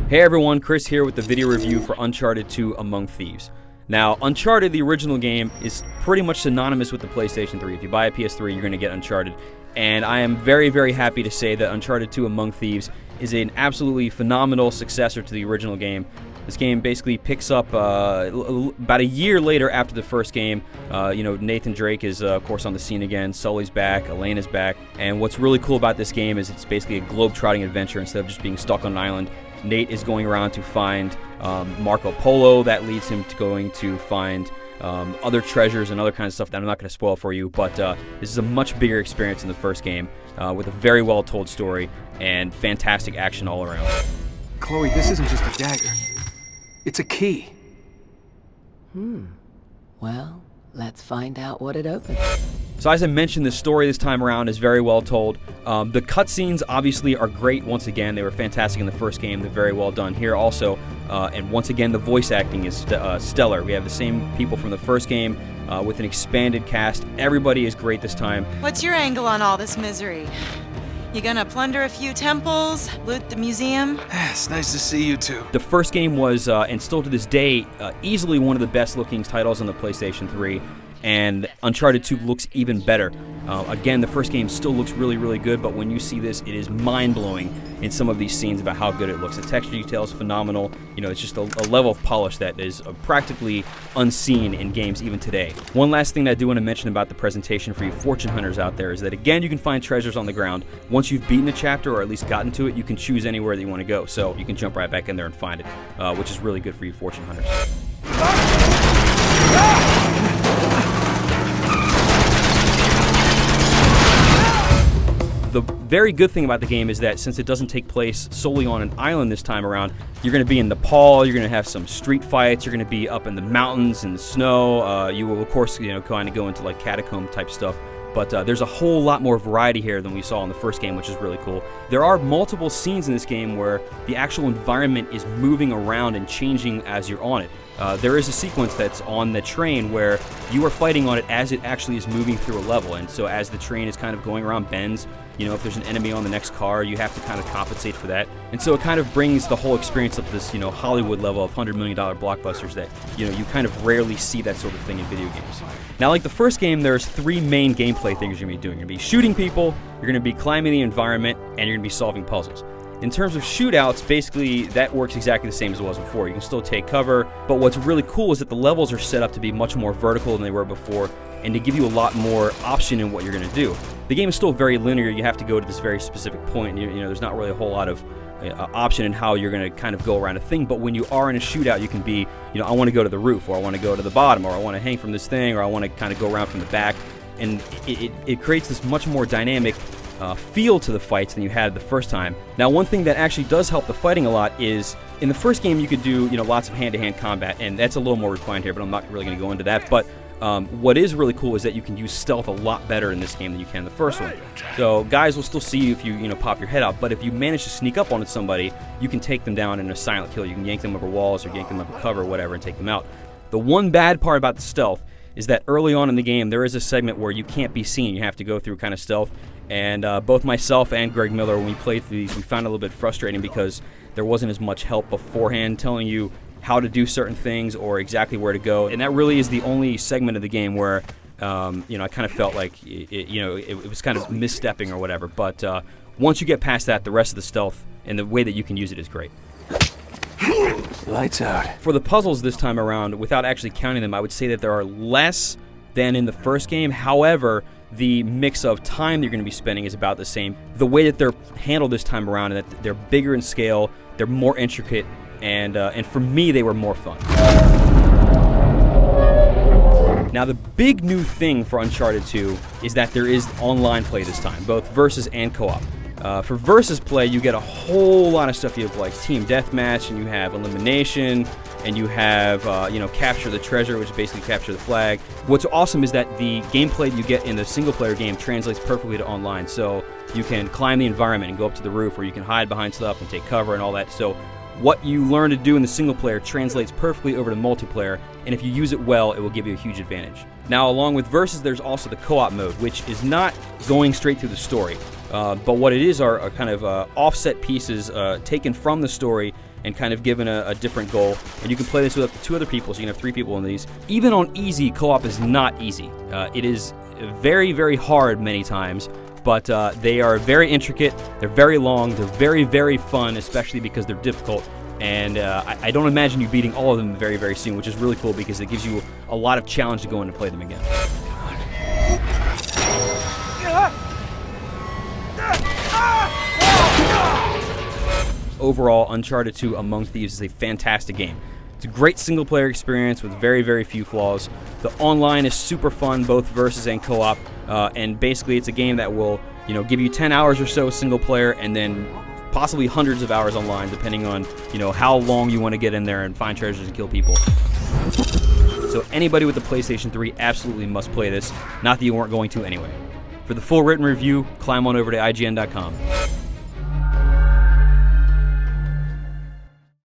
Hey everyone, Chris here with the video review for Uncharted 2 Among Thieves. Now, Uncharted, the original game, is pretty much synonymous with the PlayStation 3. If you buy a PS3, you're going to get Uncharted. And I am very, very happy to say that Uncharted 2 Among Thieves is an absolutely phenomenal successor to the original game. This game basically picks up about a year later after the first game. Nathan Drake is, of course, on the scene again. Sully's back. Elena's back. And what's really cool about this game is it's basically a globe-trotting adventure instead of just being stuck on an island. Nate is going around to find Marco Polo. That leads him to going to find other treasures and other kinds of stuff that I'm not going to spoil for you. But this is a much bigger experience than the first game with a very well-told story and fantastic action all around. Chloe, this isn't just a dagger. It's a key. Well, let's find out what it opens. So as I mentioned, the story this time around is very well told. The cutscenes obviously are great once again. They were fantastic in the first game. They're very well done here also. And once again, the voice acting is stellar. We have the same people from the first game with an expanded cast. Everybody is great this time. What's your angle on all this misery? You gonna plunder a few temples, loot the museum? It's nice to see you two. The first game was, and still to this day, easily one of the best looking titles on the PlayStation 3. And Uncharted 2 looks even better. Again, the first game still looks really, really good, but when you see this, it is mind-blowing in some of these scenes about how good it looks. The texture detail is phenomenal. You know, it's just a level of polish that is practically unseen in games even today. One last thing that I do want to mention about the presentation for you fortune hunters out there is that, again, you can find treasures on the ground. Once you've beaten a chapter, or at least gotten to it, you can choose anywhere that you want to go. So you can jump right back in there and find it, which is really good for you fortune hunters. The very good thing about the game is that since it doesn't take place solely on an island this time around, you're going to be in Nepal, you're going to have some street fights, you're going to be up in the mountains in the snow. You will, of course, kind of go into like catacomb type stuff. But there's a whole lot more variety here than we saw in the first game, which is really cool. There are multiple scenes in this game where the actual environment is moving around and changing as you're on it. There is a sequence that's on the train where you are fighting on it as it actually is moving through a level. And so as the train is kind of going around bends, if there's an enemy on the next car, you have to kind of compensate for that. And so it kind of brings the whole experience up to this, Hollywood level of $100 million blockbusters that, you kind of rarely see that sort of thing in video games. Now, like the first game, there's three main gameplay things you're going to be doing. You're going to be shooting people, you're going to be climbing the environment, and you're going to be solving puzzles. In terms of shootouts, basically, that works exactly the same as it was before. You can still take cover, but what's really cool is that the levels are set up to be much more vertical than they were before, and to give you a lot more option in what you're going to do. The game is still very linear. You have to go to this very specific point. There's not really a whole lot of option in how you're going to kind of go around a thing, but when you are in a shootout, you can be, I want to go to the roof, or I want to go to the bottom, or I want to hang from this thing, or I want to kind of go around from the back, and it creates this much more dynamic feel to the fights than you had the first time. Now, one thing that actually does help the fighting a lot is, in the first game you could do lots of hand-to-hand combat, and that's a little more refined here, but I'm not really going to go into that. But what is really cool is that you can use stealth a lot better in this game than you can in the first one. So guys will still see you if you pop your head out, but if you manage to sneak up on somebody, you can take them down in a silent kill. You can yank them over walls or yank them over cover or whatever and take them out. The one bad part about the stealth is that early on in the game there is a segment where you can't be seen. You have to go through kind of stealth, and both myself and Greg Miller, when we played through these, we found it a little bit frustrating because there wasn't as much help beforehand telling you how to do certain things or exactly where to go. And that really is the only segment of the game where I kind of felt like it was kind of misstepping or whatever. But once you get past that, the rest of the stealth and the way that you can use it is great. Lights out. For the puzzles this time around, without actually counting them, I would say that there are less than in the first game. However, the mix of time you're going to be spending is about the same. The way that they're handled this time around, and that they're bigger in scale, they're more intricate, and for me, they were more fun. Now, the big new thing for Uncharted 2 is that there is online play this time, both versus and co-op. For versus play, you get a whole lot of stuff. You have like team deathmatch, and you have elimination, and you have capture the treasure, which is basically capture the flag. What's awesome is that the gameplay you get in the single-player game translates perfectly to online. So you can climb the environment and go up to the roof, or you can hide behind stuff and take cover and all that. So what you learn to do in the single player translates perfectly over to multiplayer, and if you use it well, it will give you a huge advantage. Now, along with versus, there's also the co-op mode, which is not going straight through the story. But what it is are kind of offset pieces taken from the story and kind of given a different goal. And you can play this with up to 2 other people, so you can have 3 people in these. Even on easy, co-op is not easy. It is very, very hard many times, but they are very intricate, they're very long, they're very, very fun, especially because they're difficult. And I don't imagine you beating all of them very, very soon, which is really cool because it gives you a lot of challenge to go in and play them again. Overall, Uncharted 2 Among Thieves is a fantastic game. It's a great single-player experience with very, very few flaws. The online is super fun, both versus and co-op, and basically it's a game that will, give you 10 hours or so single-player, and then possibly hundreds of hours online, depending on, how long you want to get in there and find treasures and kill people. So anybody with the PlayStation 3 absolutely must play this. Not that you weren't going to anyway. For the full written review, climb on over to IGN.com.